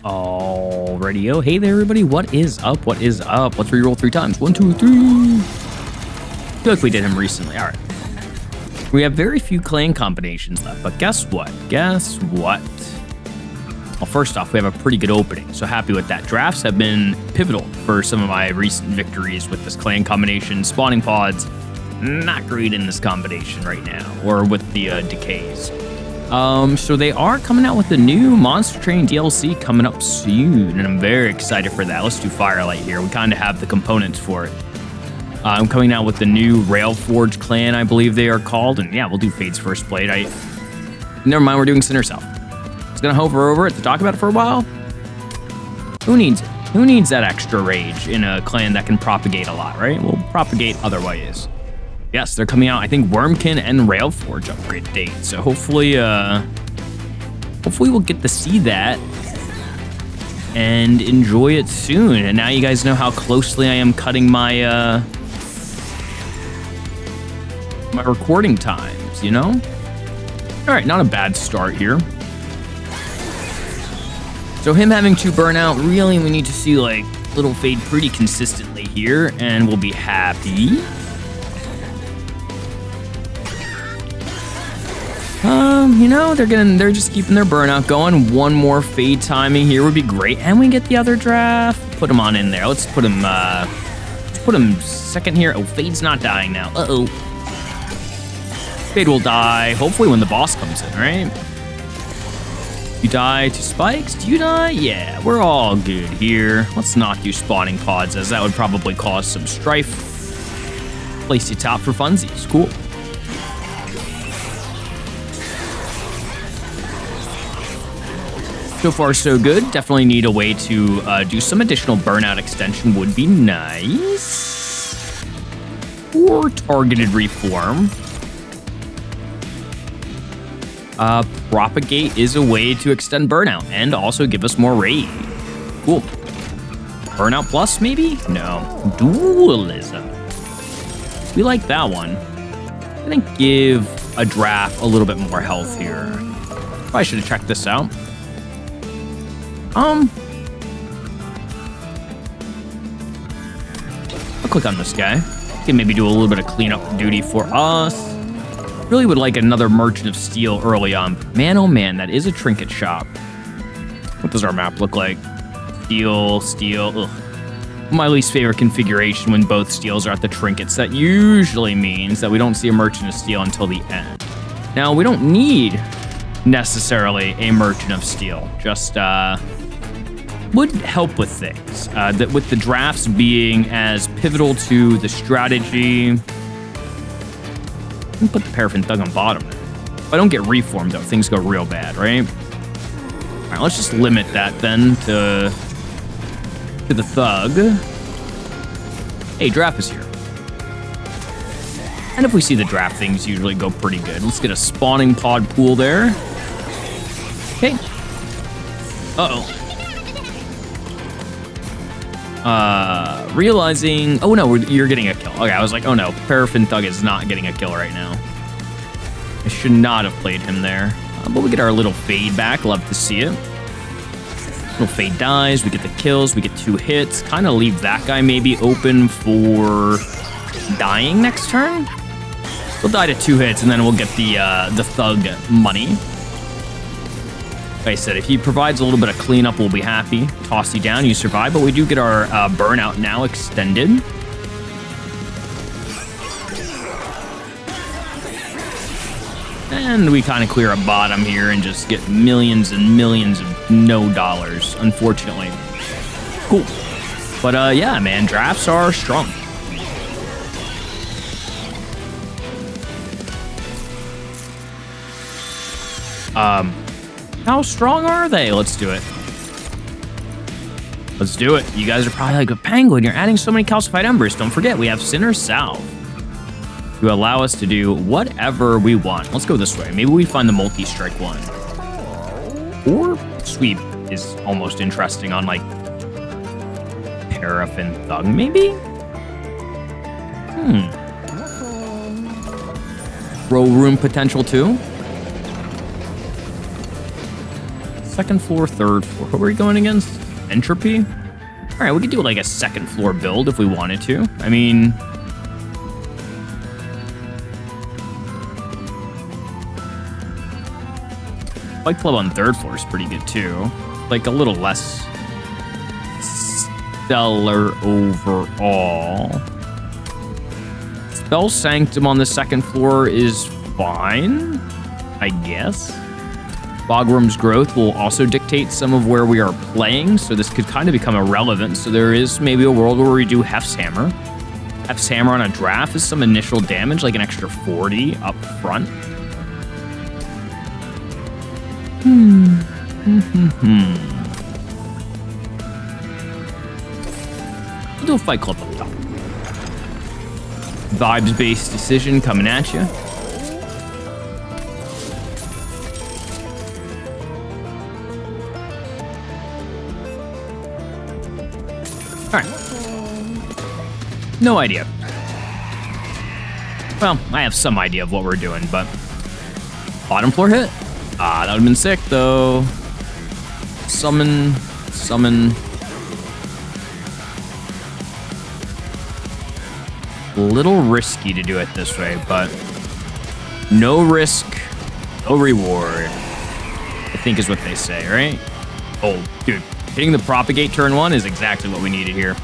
Alrighty, oh, hey there, everybody. What is up? What is up? Let's reroll 3 times. 1, 2, 3. I feel like we did him recently. All right. We have very few clan combinations left, but guess what? Guess what? Well, first off, we have a pretty good opening, so happy with that. Drafts have been pivotal for some of my recent victories with this clan combination. Spawning pods, not great in this combination right now, or with the decays. So they are coming out with the new Monster Train DLC coming up soon, and I'm very excited for that. Let's do Firelight here. We kind of have the components for it. I'm coming out with the new Railforge clan, I believe they are called, and yeah, we'll do Fade's First Blade. Never mind, we're doing Sinner South. It's gonna hover over it to talk about it for a while. Who needs it? Who needs that extra rage in a clan that can propagate a lot, right? We'll propagate other ways. Yes, they're coming out, I think, Wormkin and Railforge upgrade date. So hopefully we'll get to see that and enjoy it soon. And now you guys know how closely I am cutting my my recording times, you know? All right, not a bad start here. So him having 2 burnout, really we need to see like Little Fade pretty consistently here, and we'll be happy. You know, they're just keeping their burnout going. 1 more Fade timing here would be great, and we get the other draft. Put him on in there. Let's put him second here. Oh, Fade's not dying now. Uh-oh. Fade will die, hopefully when the boss comes in, right? You die to spikes? Do you die? Yeah, we're all good here. Let's not do spawning pods, as that would probably cause some strife. Place you top for funsies. Cool. So far, so good. Definitely need a way to do some additional burnout extension. Would be nice. Or targeted reform. Propagate is a way to extend burnout and also give us more raid. Cool. Burnout plus, maybe? No. Dualism. We like that one. I think give a draft a little bit more health here. Probably should have checked this out. I'll click on this guy. Can maybe do a little bit of cleanup duty for us. Really would like another Merchant of Steel early on. Man, oh man, that is a trinket shop. What does our map look like? Steel, steel, ugh. My least favorite configuration when both steels are at the trinkets. That usually means that we don't see a Merchant of Steel until the end. Now, we don't need necessarily a Merchant of Steel. Just, would help with things. That with the drafts being as pivotal to the strategy. Put the Paraffin Thug on bottom. If I don't get reformed, though, things go real bad, right? All right, let's just limit that then to the Thug. Hey, Draff is here. And if we see the draft, things usually go pretty good. Let's get a spawning pod pool there. Okay. Uh-oh. Realizing... Oh, no, you're getting a kill. Okay, I was like, oh, no. Paraffin Thug is not getting a kill right now. I should not have played him there. But we get our little Fade back. Love to see it. Little Fade dies. We get the kills. We get 2 hits. Kind of leave that guy maybe open for dying next turn. We'll die to 2 hits, and then we'll get the Thug money. Like I said, if he provides a little bit of cleanup, we'll be happy. Toss you down, you survive, but we do get our burnout now extended. And we kind of clear a bottom here and just get millions and millions of no dollars, unfortunately. Cool. But yeah, man, drafts are strong. How strong are they? Let's do it. Let's do it. You guys are probably like, a Penguin, you're adding so many calcified embers. Don't forget, we have Sinner South to allow us to do whatever we want. Let's go this way. Maybe we find the multi-strike one. Or sweep is almost interesting on like Paraffin Thug, maybe? Row room potential too. Second floor, third floor. What were we going against? Entropy? All right, we could do like a second floor build if we wanted to. I mean... Fight Club on third floor is pretty good too. Like a little less stellar overall. Spell Sanctum on the second floor is fine, I guess. Bogwurms growth will also dictate some of where we are playing, so this could kind of become irrelevant. So there is maybe a world where we do Hef's Hammer. Hef's Hammer on a draft is some initial damage, like an extra 40 up front. We'll do a Fight Club up top. Vibes-based decision coming at you. All right. No idea. Well, I have some idea of what we're doing, but bottom floor hit. Ah, that would've been sick though. Summon. A little risky to do it this way, but no risk, no reward, I think is what they say, right? Oh, dude, hitting the propagate turn 1 is exactly what we needed here.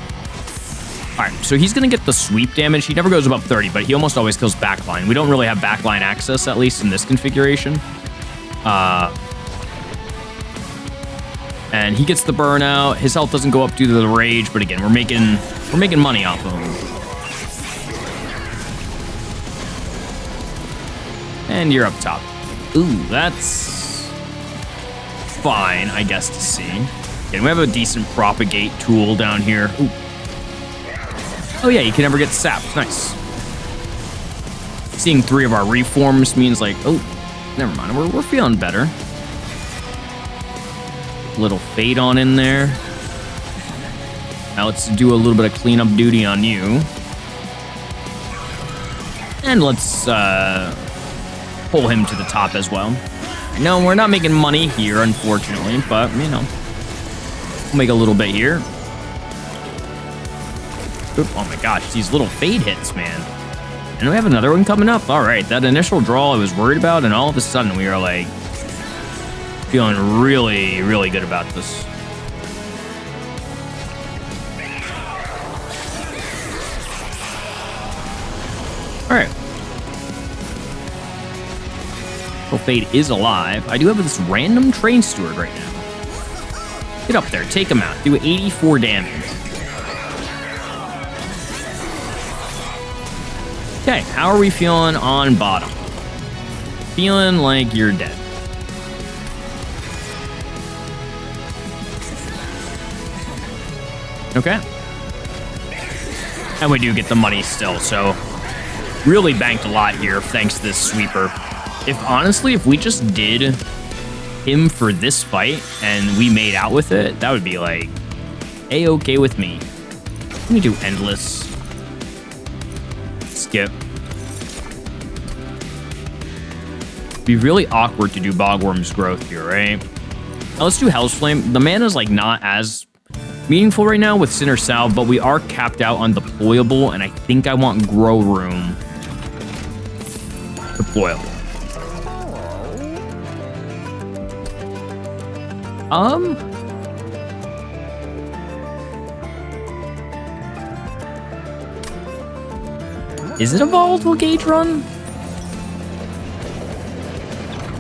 All right, so he's gonna get the sweep damage. He never goes above 30, but he almost always kills backline. We don't really have backline access, at least in this configuration. And he gets the burnout. His health doesn't go up due to the rage, but again, we're making money off of him. And you're up top. Ooh, that's fine, I guess, to see. Okay, we have a decent propagate tool down here. Ooh. Oh yeah, you can never get sapped. Nice. Seeing 3 of our reforms means like, oh, never mind. We're feeling better. Little fade on in there. Now let's do a little bit of cleanup duty on you. And let's pull him to the top as well. No, we're not making money here, unfortunately, but, you know, we'll make a little bit here. Oop, oh my gosh, these little fade hits, man. And we have another one coming up. All right, that initial draw I was worried about, and all of a sudden we are like feeling really, really good about this. All right. Well, Fade is alive. I do have this random train steward right now. Get up there, take him out, do 84 damage. Okay, how are we feeling on bottom? Feeling like you're dead. Okay. And we do get the money still, so really banked a lot here thanks to this sweeper. If we just did him for this fight and we made out with it, that would be like A-okay with me. Let me do endless. Skip. Be really awkward to do Bogwurms growth here, right? Now let's do Hell's Flame. The mana's like not as meaningful right now with Sinner Salve, but we are capped out on deployable, and I think I want Grow Room deployable. Is it a volatile gauge run?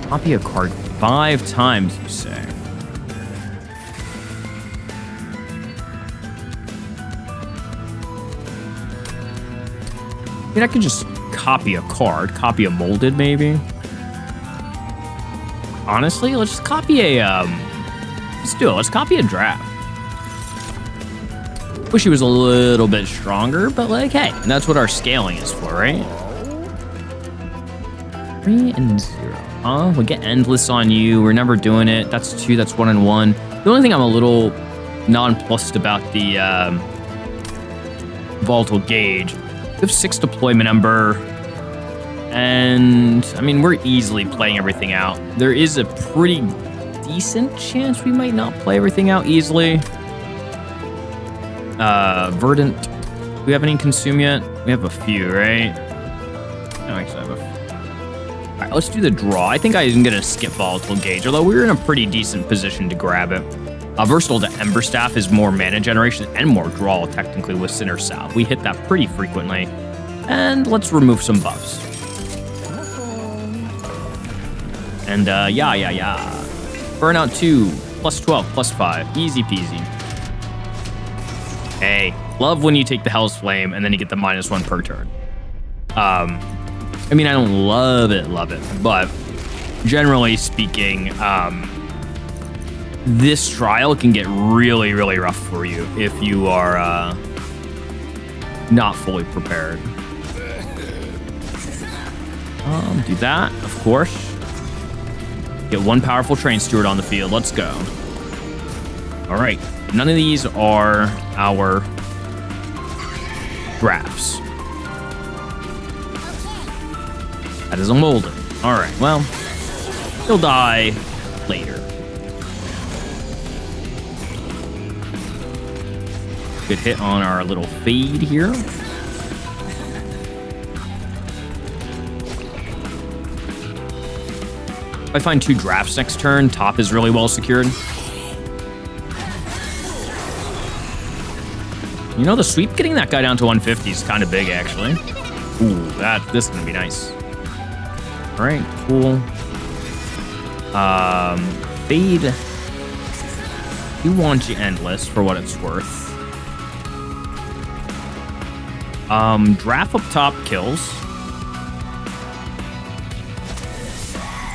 Copy a card 5 times, you say? I mean, I could just copy a card, copy a molded, maybe. Honestly, let's just copy a, let's do it. Let's copy a draft. Wish he was a little bit stronger, but like, hey, that's what our scaling is for, right? 3 and 0. We'll get endless on you. We're never doing it. That's 2, that's 1 and 1. The only thing I'm a little nonplussed about the volatile gauge, we have 6 deployment ember. And I mean, we're easily playing everything out. There is a pretty decent chance we might not play everything out easily. Verdant. Do we have any consume yet? We have a few, right? No, actually, I have a few. All right, let's do the draw. I think I'm going to skip Volatile Gauge, although we're in a pretty decent position to grab it. Versatile to Ember Staff is more mana generation and more draw, technically, with Sinner Salve. We hit that pretty frequently. And let's remove some buffs. And, yeah. Burnout 2, plus 12, plus 5. Easy peasy. Hey, love when you take the Hell's Flame and then you get the -1 per turn. I mean, I don't love it, but generally speaking, this trial can get really, really rough for you if you are not fully prepared. Do that, of course. Get one powerful Train Steward on the field. Let's go. All right. None of these are our Draffs. That is a Molden. All right. Well, he'll die later. Good hit on our little fade here. If I find 2 Draffs next turn, top is really well secured. You know, the sweep getting that guy down to 150 is kind of big, actually. Ooh, this is going to be nice. All right, cool. Fade. You want you endless for what it's worth. Draft up top kills.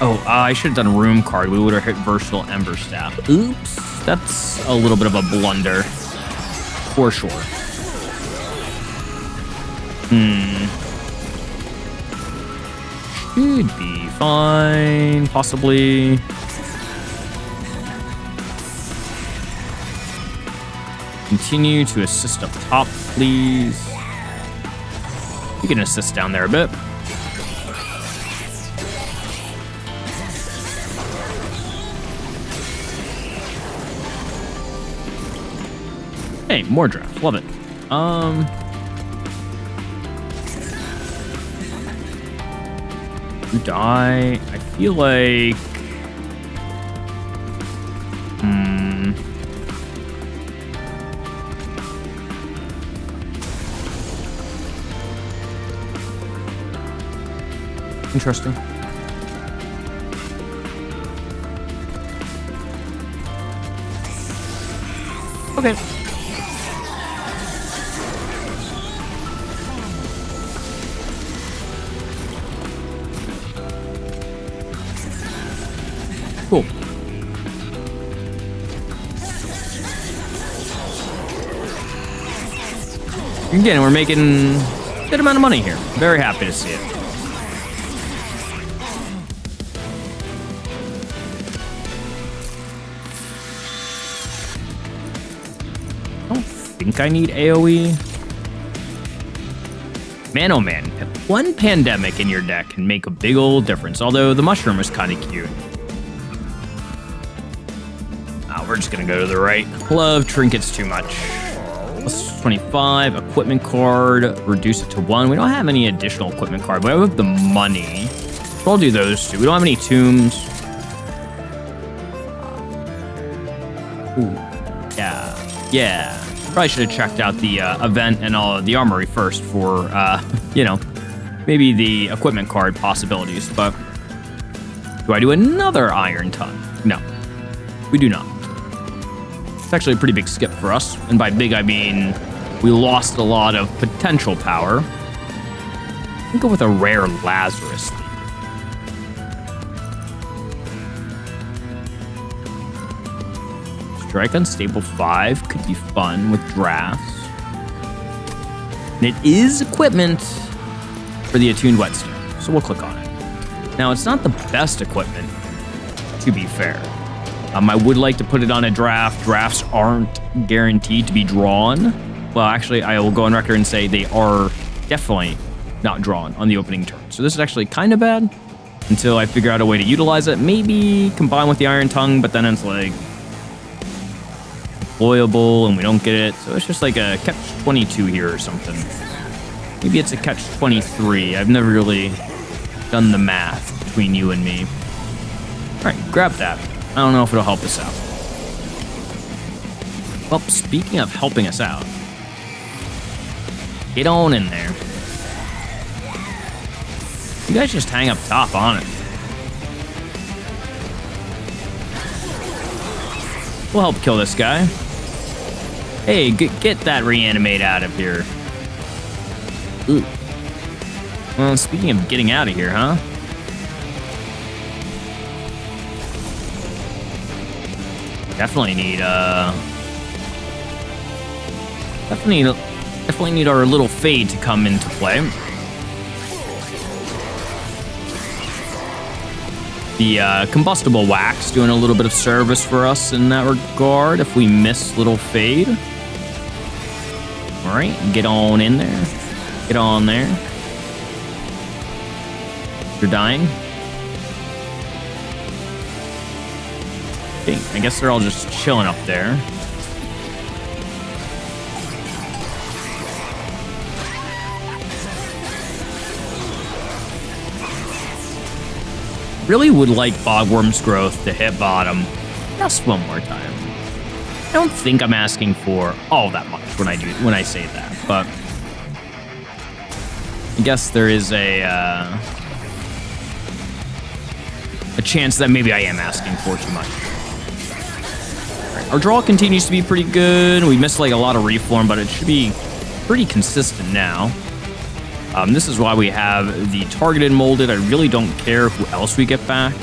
Oh, I should have done Room card. We would have hit Versatile Ember Staff. Oops. That's a little bit of a blunder. For sure. Should be fine, possibly. Continue to assist up top, please. You can assist down there a bit. Hey, more Draffs. Love it. You die. I feel like... Interesting. Okay. Cool. Again, we're making a good amount of money here. Very happy to see it. I don't think I need AoE. Man, oh man, one Pandemic in your deck can make a big old difference, although the Mushroom is kind of cute. We're just gonna go to the right. Love trinkets too much. Plus 25, equipment card, reduce it to 1. We don't have any additional equipment card, but we have the money. So I'll do those two. We don't have any tombs. Ooh, yeah. Probably should have checked out the event and all the armory first for, you know, maybe the equipment card possibilities. But do I do another Iron Ton? No, we do not. It's actually a pretty big skip for us. And by big, I mean we lost a lot of potential power. I'll go with a rare Lazarus. Strike Unstable 5 could be fun with Draffs. And it is equipment for the Attuned Whetstone, so we'll click on it. Now, it's not the best equipment, to be fair. I would like to put it on a draft. Drafts aren't guaranteed to be drawn. Well, actually, I will go on record and say they are definitely not drawn on the opening turn. So this is actually kind of bad. until I figure out a way to utilize it. Maybe combine with the Iron Tongue, but then it's like deployable and we don't get it. So it's just like a catch-22 here or something. Maybe it's a catch-23. I've never really done the math between you and me. All right, grab that. I don't know if it'll help us out. Well, speaking of helping us out, get on in there. You guys just hang up top on it. We'll help kill this guy. Hey, get that reanimate out of here. Ooh. Well, speaking of getting out of here, huh? Definitely need our little fade to come into play. The combustible wax doing a little bit of service for us in that regard if we miss little fade. All right, get on in there. Get on there. You're dying. Okay, I guess they're all just chilling up there. Really would like Bogwurms growth to hit bottom just one more time. I don't think I'm asking for all that much when I say that, but I guess there is a chance that maybe I am asking for too much. Right, our draw continues to be pretty good. We missed like a lot of reform, but it should be pretty consistent now. This is why we have the targeted molded. I really don't care who else we get back.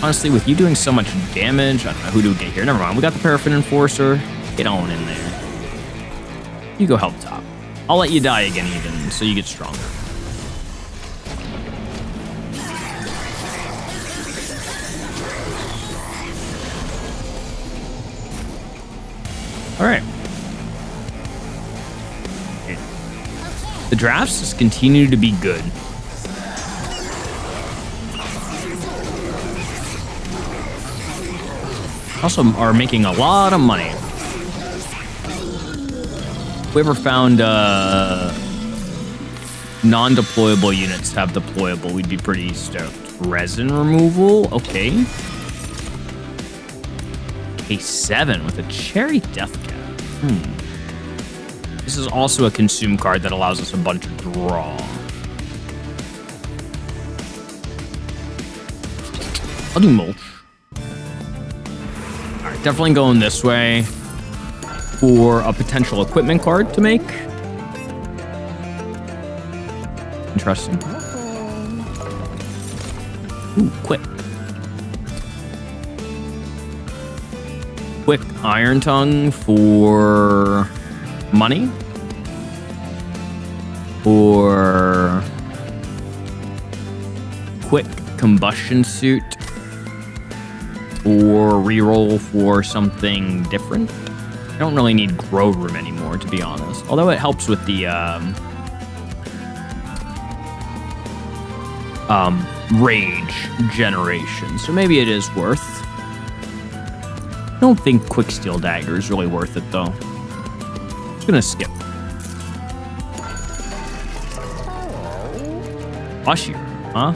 Honestly, with you doing so much damage, I don't know who do we get here. Never mind. We got the Paraffin Enforcer. Get on in there. You go help top. I'll let you die again even, so you get stronger. All right. The Draffs just continue to be good. Also are making a lot of money. If we ever found non-deployable units have deployable, we'd be pretty stoked. Resin removal, okay. K7 with a cherry death cap. This is also a consume card that allows us a bunch of draw. I'll do mulch. All right, definitely going this way for a potential equipment card to make. Interesting. Ooh, quick. Quick Iron Tongue for money. Or quick combustion suit, or reroll for something different. I don't really need grow room anymore, to be honest. Although it helps with the rage generation, so maybe it is worth. I don't think quick steel dagger is really worth it though. I'm just gonna skip. Usher, huh?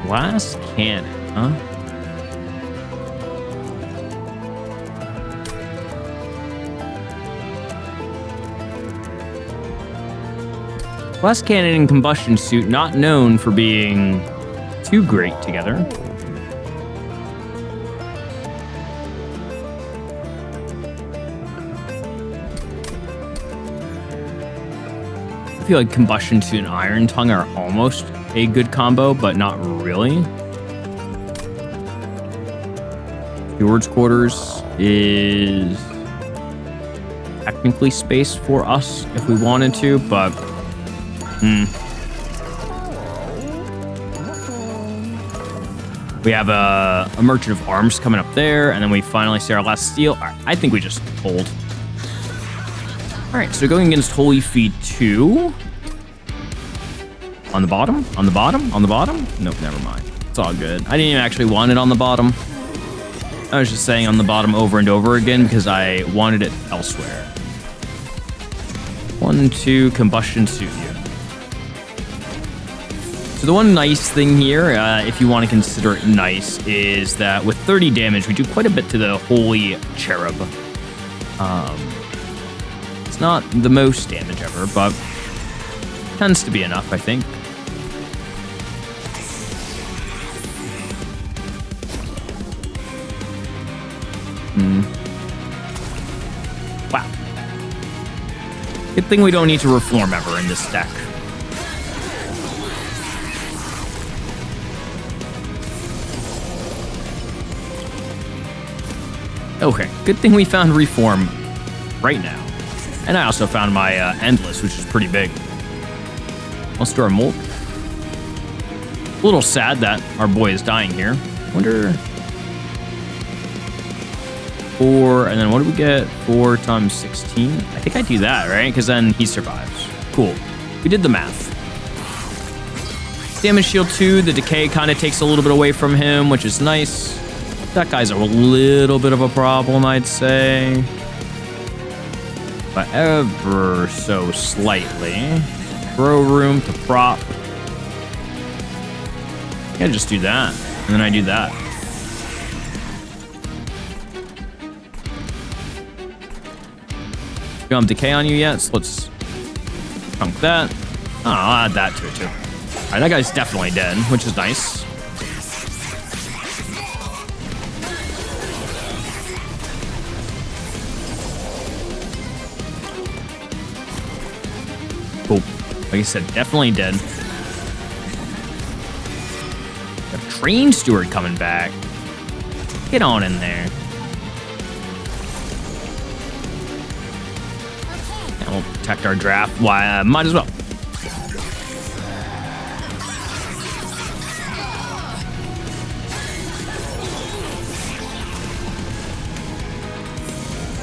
Glass cannon, huh? Glass cannon and combustion suit, not known for being too great together. I feel like combustion suit and iron tongue are almost a good combo, but not really. Steward's quarters is technically space for us if we wanted to, but We have a Merchant of Arms coming up there, and then we finally see our last steel. All right, I think we just hold. All right, so going against Holy Feet 2. On the bottom? On the bottom? On the bottom? Nope, never mind. It's all good. I didn't even actually want it on the bottom. I was just saying on the bottom over and over again because I wanted it elsewhere. 1, 2, combustion suit you. So the one nice thing here, if you want to consider it nice, is that with 30 damage, we do quite a bit to the Holy Cherub. It's not the most damage ever, but tends to be enough, I think. Wow. Good thing we don't need to reform ever in this deck. Okay, good thing we found reform right now. And I also found my endless, which is pretty big. Let's do our molt. A little sad that our boy is dying here. Wonder... 4, and then what do we get? 4 times 16? I think I do that, right? Because then he survives. Cool. We did the math. Damage shield 2, the decay kind of takes a little bit away from him, which is nice. That guy's a little bit of a problem, I'd say. But ever so slightly. Throw room to prop. I just do that, and then I do that. We don't have decay on you yet, so let's chunk that. Oh, I'll add that to it too. All right, that guy's definitely dead, which is nice. Cool. Like I said, definitely dead. The Train Steward coming back. Get on in there. And we'll protect our draft. Why, might as well.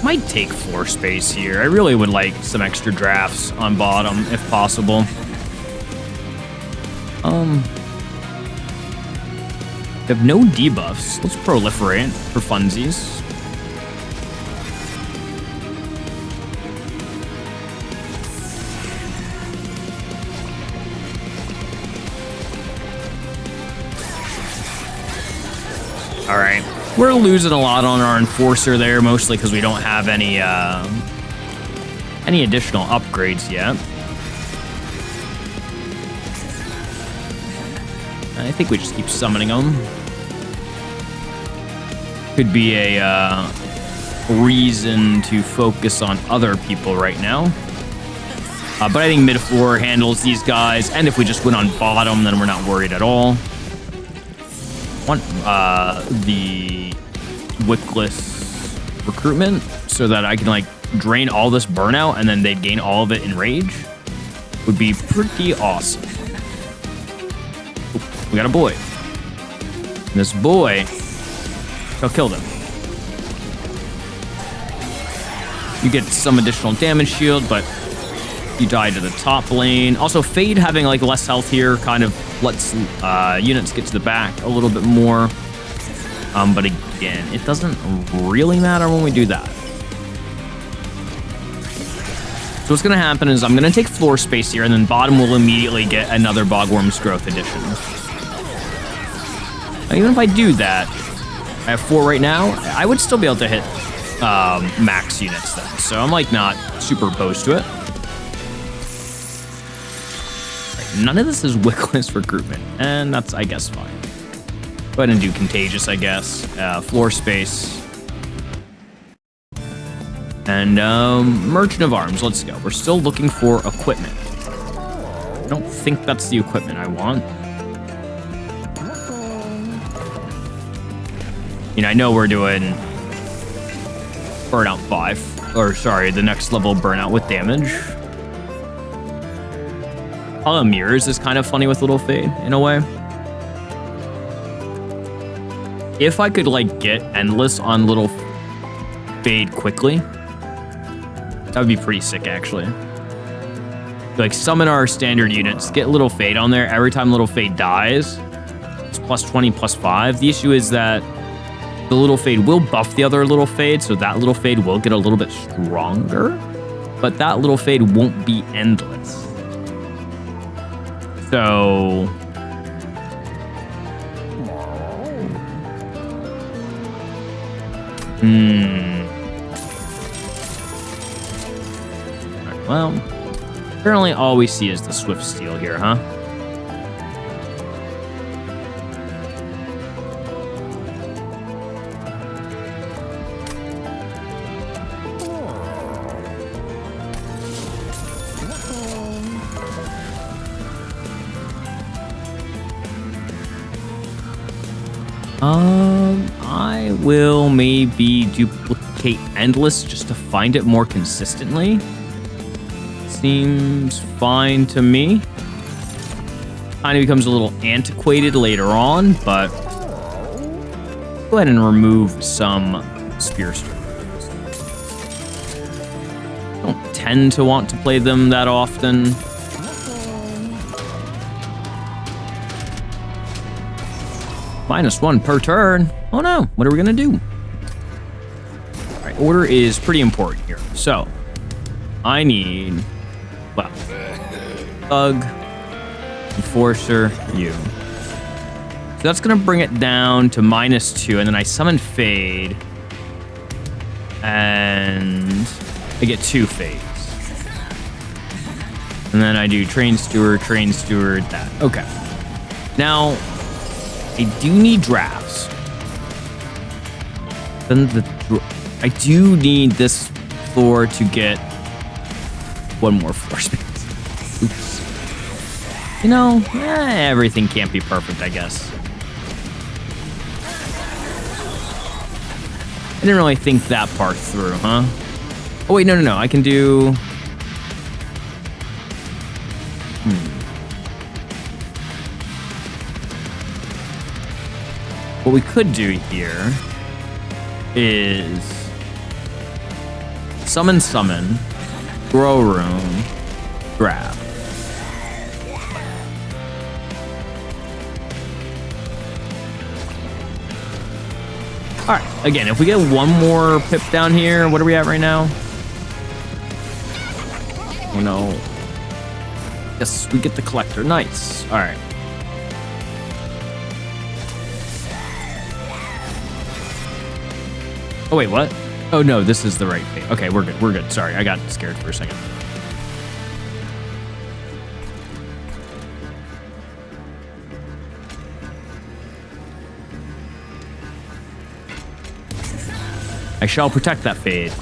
Might take floor space here. I really would like some extra drafts on bottom if possible. We have no debuffs. Let's proliferate for funsies. All right. We're losing a lot on our Enforcer there, mostly because we don't have any additional upgrades yet. I think we just keep summoning them. Could be a reason to focus on other people right now. But I think mid-floor handles these guys, and if we just win on bottom, then we're not worried at all. Want the Wickless recruitment so that I can like drain all this burnout and then they'd gain all of it in rage would be pretty awesome. Ooh, we got a boy. And this boy, I'll kill them. You get some additional damage shield, but you die to the top lane. Also, Fade having like less health here kind of lets units get to the back a little bit more. But again, it doesn't really matter when we do that. So what's going to happen is I'm going to take floor space here, and then bottom will immediately get another Bogwurms Growth Edition. Now, even if I do that, I have 4 right now, I would still be able to hit max units then. So I'm like not super opposed to it. None of this is Wickless recruitment, and that's, I guess, fine. Go ahead and do Contagious, I guess. Floor space. And Merchant of Arms, let's go. We're still looking for equipment. I don't think that's the equipment I want. You know, I know we're doing Burnout 5. Or, sorry, the next level Burnout with damage. Mirrors is kind of funny with Little Fade, in a way. If I could like get endless on little fade quickly, that would be pretty sick actually. Like summon our standard units, get little fade on there. Every time little fade dies, it's plus 20, plus 5. The issue is that the little fade will buff the other little fade, so that little fade will get a little bit stronger, but that little fade won't be endless. So Right, well, apparently all we see is the Swift Steel here, huh? I will maybe duplicate Endless just to find it more consistently. Seems fine to me. Kind of becomes a little antiquated later on, but go ahead and remove some Spear Storms. Don't tend to want to play them that often. -1 per turn. Oh no, what are we gonna do? All right, order is pretty important here. So, I need, well, Thug, Enforcer, you. So that's gonna bring it down to -2, and then I summon Fade, and I get 2 Fades. And then I do Train Steward, that. Okay. Now, I do need Draffs. Then I do need this floor to get 1 more floor space. Oops. You know, everything can't be perfect, I guess. I didn't really think that part through, huh? Oh wait, no. I can do... What we could do here is summon, grow room, grab. All right, again, if we get 1 more pip down here, what are we at right now? Oh no. Yes, we get the collector, nice. All right. Oh, wait, what? Oh, no, this is the right thing. Okay, we're good. Sorry, I got scared for a second. I shall protect that fade.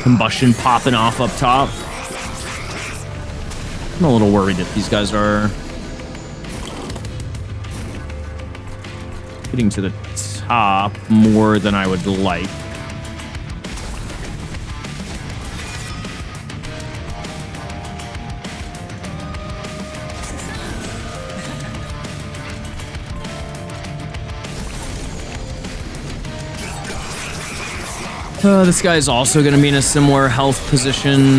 Combustion popping off up top. I'm a little worried that these guys are getting to the top more than I would like. This guy's also going to be in a similar health position.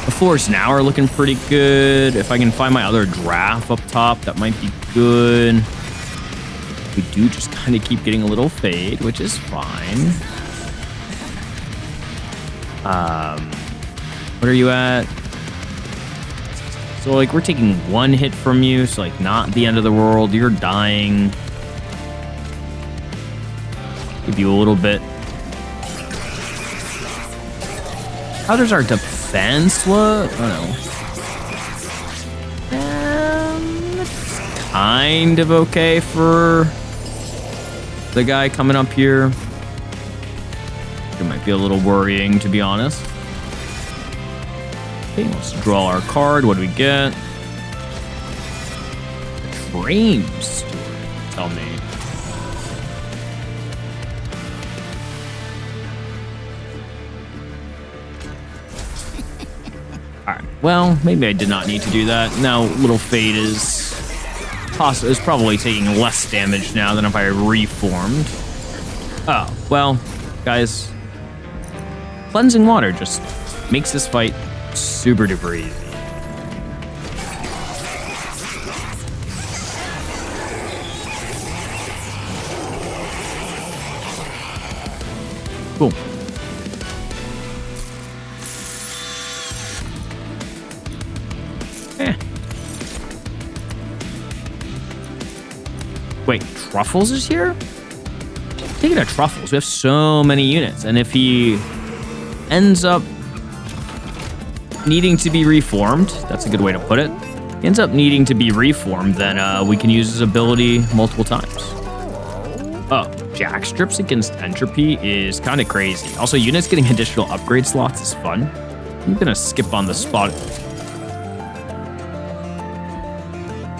The floors now are looking pretty good. If I can find my other Draff up top, that might be good. We do just kind of keep getting a little fade, which is fine. What are you at? So, like, we're taking 1 hit from you, so, like, not the end of the world. You're dying. Give you a little bit. How does our defense look? Oh no. It's kind of okay for the guy coming up here. It might be a little worrying, to be honest. Okay, let's draw our card. What do we get? Train Steward. Tell me. All right. Well, maybe I did not need to do that. Now, little Fade is probably taking less damage now than if I reformed. Oh, well, guys. Cleansing Water just makes this fight super duper easy. Cool. Wait, Truffles is here? Taking a Truffles, we have so many units, and if he ends up needing to be reformed, that's a good way to put it. He ends up needing to be reformed, then we can use his ability multiple times. Oh, Jack Strips against Entropy is kind of crazy. Also, units getting additional upgrade slots is fun. I'm gonna skip on the spot.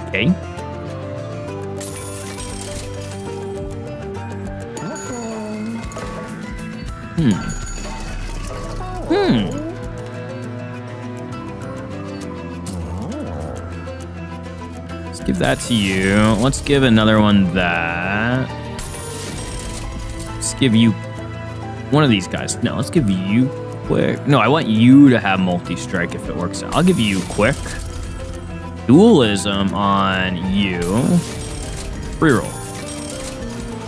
Okay. Let's give that to you. Let's give another one that. Let's give you one of these guys. No, let's give you Quick. No, I want you to have multi-strike if it works out. I'll give you Quick. Dualism on you. Reroll.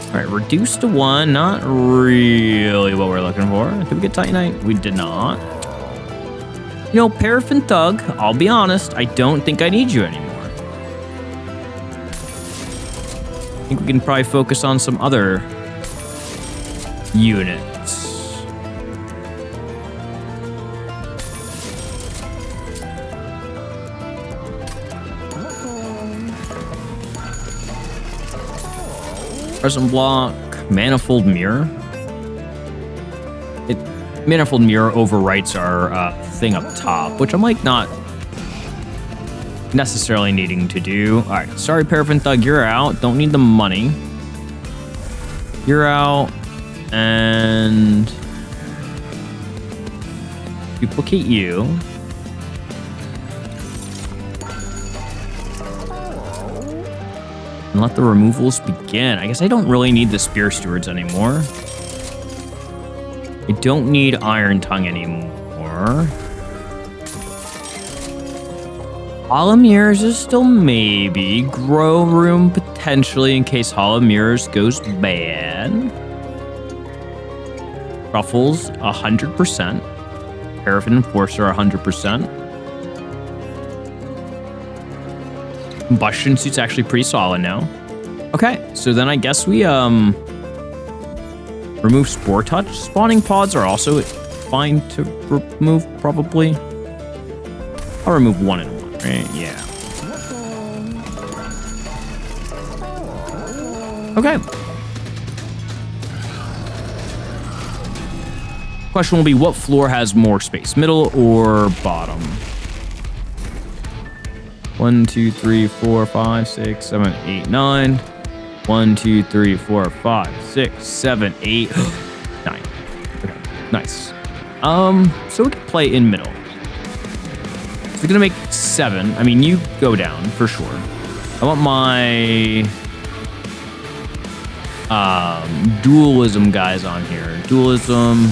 All right, reduce to 1. Not really what we're looking for. Did we get Titanite? We did not. You know, Paraffin Thug, I'll be honest, I don't think I need you anymore. I think we can probably focus on some other units. Present block, Manifold Mirror. Manifold Mirror overwrites our thing up top, which I'm like not necessarily needing to do. All right, sorry, Paraffin Thug, you're out. Don't need the money. You're out, and duplicate you. And let the removals begin. I guess I don't really need the Spear Stewards anymore. I don't need Iron Tongue anymore. Hollow Mirrors is still maybe. Grow Room potentially in case Hollow Mirrors goes bad. Truffles 100%. Paraffin Enforcer 100%. Combustion Suit's actually pretty solid now. Okay, so then I guess we remove Spore Touch. Spawning Pods are also fine to remove, probably. I'll remove 1 and 1, right? Yeah. Okay. Question will be, what floor has more space, middle or bottom? 1, 2, 3, 4, 5, 6, 7, 8, 9. 1, 2, 3, 4, 5, 6, 7, 8, 9. Okay, nice. So we can play in middle. So we're gonna make 7. I mean, you go down for sure. I want my dualism guys on here. Dualism.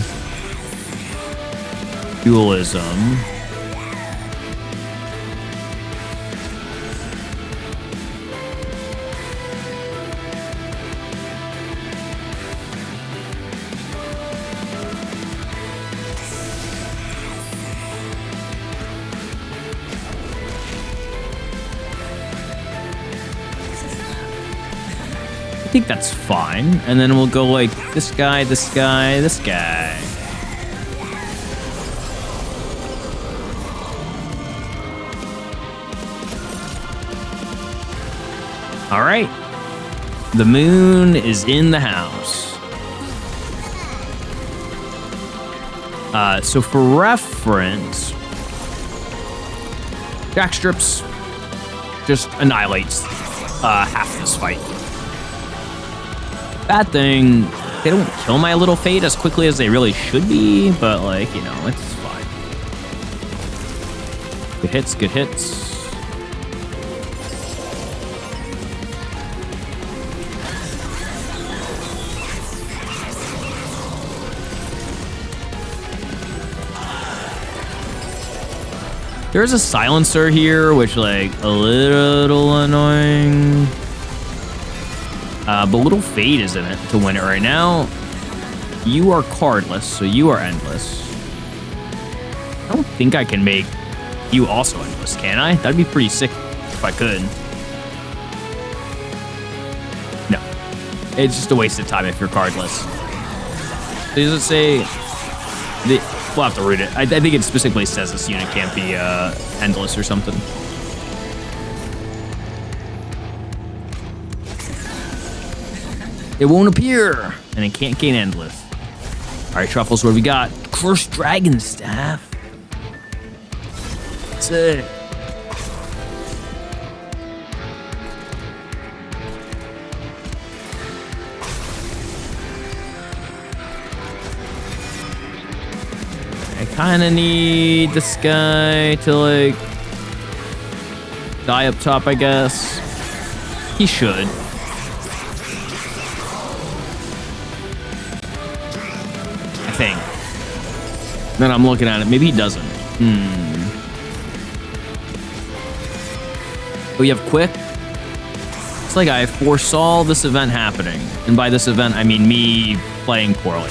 I think that's fine. And then we'll go like this guy, this guy, this guy. All right. The moon is in the house. So for reference, Jack Strips just annihilates half this fight. Bad thing, they don't kill my little Fate as quickly as they really should be, but like, you know, it's fine. Good hits, good hits. There's a silencer here, which like a little annoying. But little fade is in it to win it right now. You are cardless, so you are endless. I don't think I can make you also endless, can I? That'd be pretty sick if I could. No. It's just a waste of time if you're cardless. Does it say... We'll have to read it. I think it specifically says this unit can't be endless or something. It won't appear, and it can't gain endless. All right, Truffles, what do we got? Cursed Dragon Staff. Sick. I kind of need this guy to, like, die up top, I guess. He should. I think. Then I'm looking at it. Maybe he doesn't. Oh, you have quick? It's like I foresaw this event happening. And by this event, I mean me playing poorly.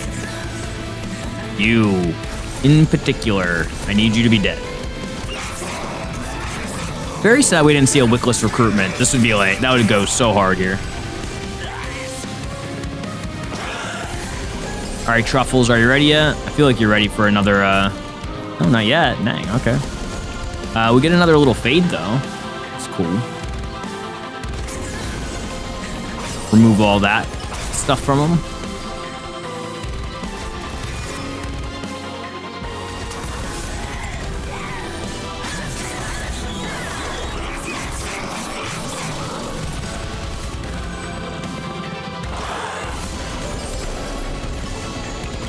You, in particular, I need you to be dead. Very sad we didn't see a wickless recruitment. This would be like, that would go so hard here. All right, Truffles, are you ready yet? I feel like you're ready for another, oh, not yet. Dang, okay. We get another little fade, though. That's cool. Remove all that stuff from him.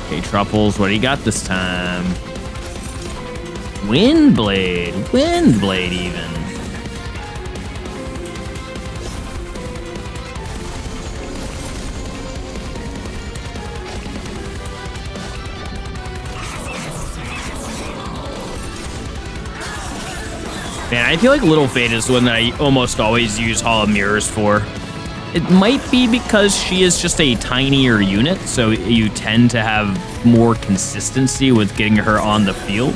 Okay, Truffles, what do you got this time? Windblade. Windblade, even. Man, I feel like Little Fade is the one that I almost always use Hall of Mirrors for. It might be because she is just a tinier unit, so you tend to have more consistency with getting her on the field.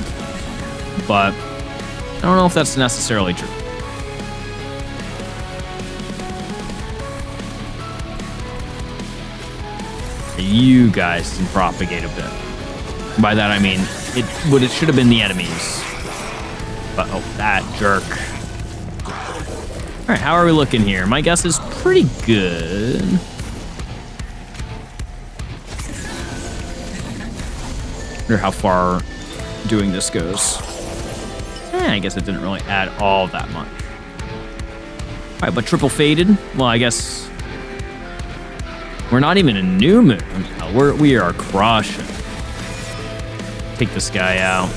But I don't know if that's necessarily true. You guys can propagate a bit. By that I mean it should have been the enemies. But oh, that jerk. All right, how are we looking here? My guess is pretty good. Wonder how far doing this goes. I guess it didn't really add all that much. All right, but triple faded. Well, I guess we're not even in new moon. We are crushing. Take this guy out.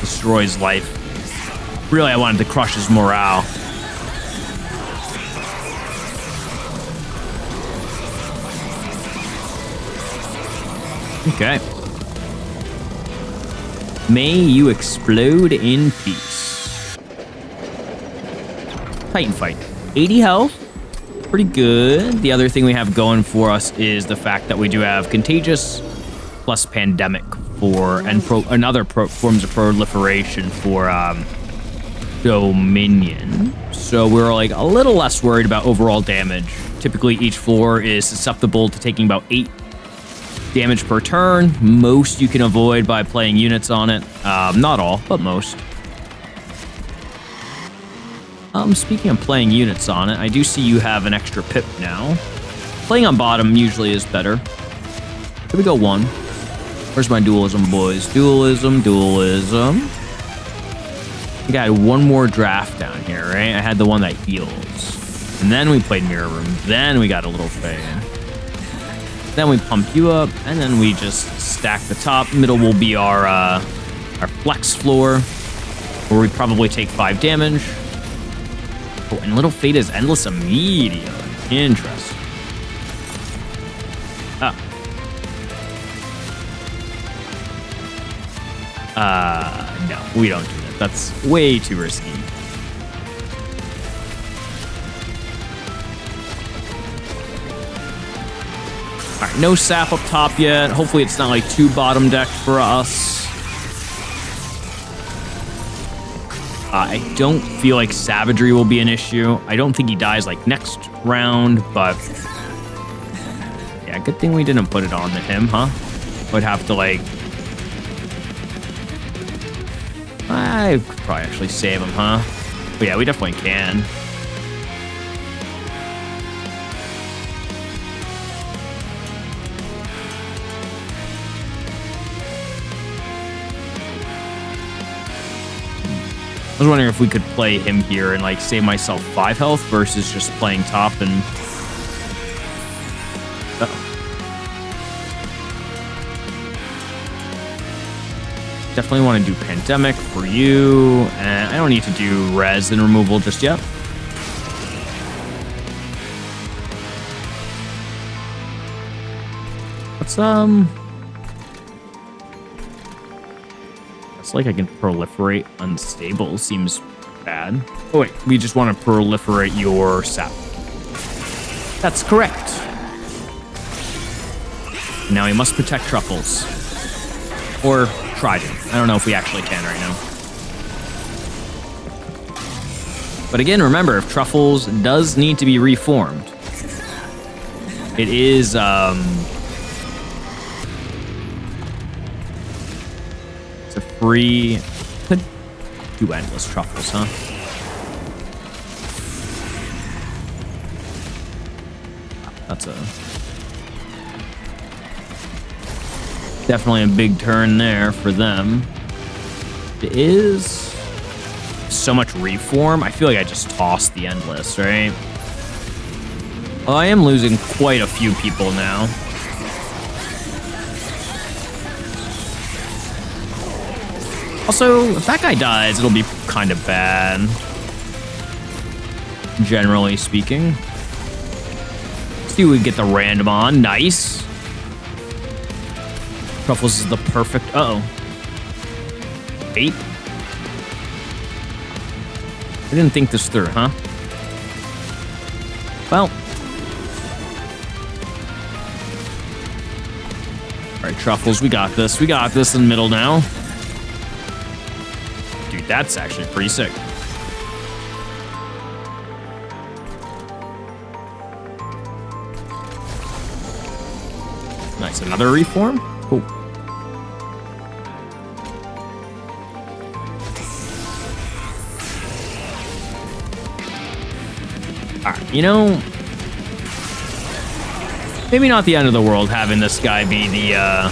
Destroy his life. Really, I wanted to crush his morale. Okay. May you explode in peace. Titan fight. 80 health. Pretty good. The other thing we have going for us is the fact that we do have Contagious plus Pandemic for, and another forms of proliferation for Dominion. So we're like a little less worried about overall damage. Typically each floor is susceptible to taking about 8 damage per turn. Most you can avoid by playing units on it. Not all, but most. Speaking of playing units on it, I do see you have an extra pip now. Playing on bottom usually is better. Here we go, 1. Where's my dualism, boys? Dualism, dualism. I think I had one more draft down here, right? I had the one that heals. And then we played Mirror Room. Then we got a little fade. Then we pump you up, and then we just stack the top. Middle will be our flex floor. Where we probably take 5 damage. Oh, and Little Fate is endless immediately. Interesting. Oh. No, we don't do that. That's way too risky. All right, no sap up top yet. Hopefully it's not like too bottom decked for us. I don't feel like savagery will be an issue. I don't think he dies like next round, but yeah, good thing we didn't put it on to him, huh? Would have to like, I could probably actually save him, huh? But yeah, we definitely can. I was wondering if we could play him here and like save myself 5 health versus just playing top and... Uh-oh. Definitely want to do Pandemic for you, and I don't need to do res and removal just yet. Let's It's like I can proliferate unstable. Seems bad. Oh wait, we just want to proliferate your sap. That's correct. Now we must protect truffles. Or try to. I don't know if we actually can right now. But again, remember, if truffles does need to be reformed, it is free. Could do endless truffles, huh? That's definitely a big turn there for them. It is so much reform. I feel like I just tossed the endless, right? Well, I am losing quite a few people now. Also, if that guy dies, it'll be kind of bad. Generally speaking. Let's see if we get the random on. Nice. Truffles is the perfect... Uh-oh. 8? I didn't think this through, huh? Well. Alright, Truffles, we got this. We got this in the middle now. Dude, that's actually pretty sick. Nice, another reform? Cool. Alright, you know, maybe not the end of the world having this guy be the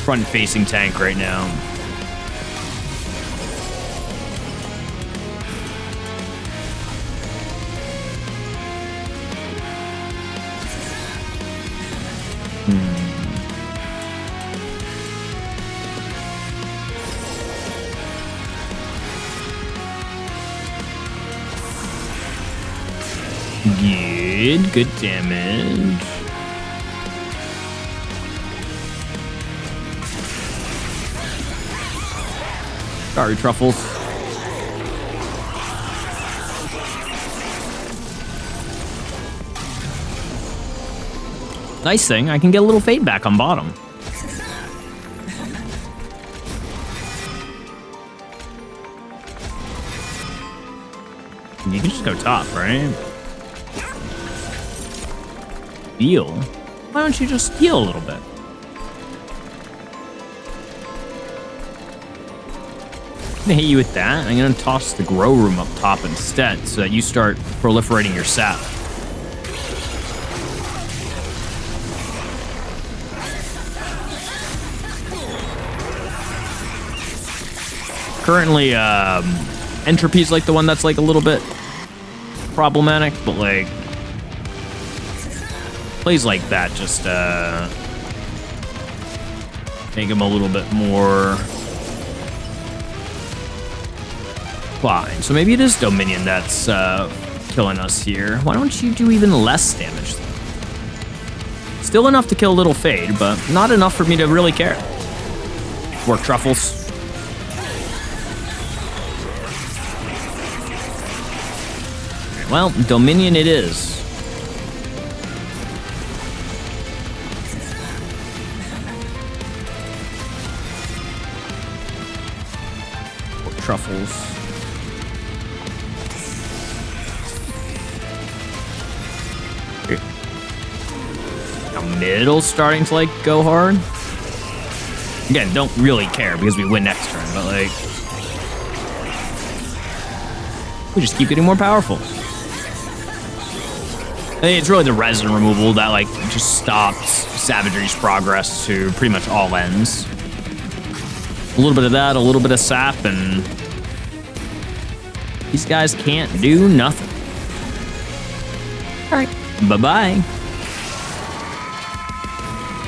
front-facing tank right now. Good damage. Sorry, Truffles. Nice thing, I can get a little fade back on bottom. You can just go top, right? Heal? Why don't you just heal a little bit? I'm gonna hit you with that. I'm gonna toss the grow room up top instead so that you start proliferating your sap. Currently, entropy is like the one that's like a little bit problematic, but like plays like that just make him a little bit more Fine. So maybe it is Dominion that's killing us here. Why don't you do even less damage? Still enough to kill Little Fade, but not enough for me to really care. Work Truffles. Well, Dominion it is. Work Truffles. Middle starting to like go hard. Again, don't really care because we win next turn, but like we just keep getting more powerful. I think it's really the resin removal that like just stops Savagery's progress to pretty much all ends. A little bit of that, a little bit of sap, and these guys can't do nothing. All right, bye-bye.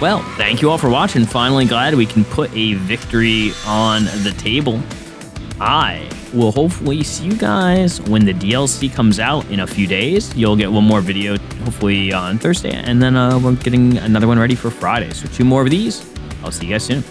Well, thank you all for watching. Finally glad we can put a victory on the table. I will hopefully see you guys when the DLC comes out in a few days. You'll get one more video, hopefully on Thursday, and then we're getting another one ready for Friday. So 2 more of these. I'll see you guys soon.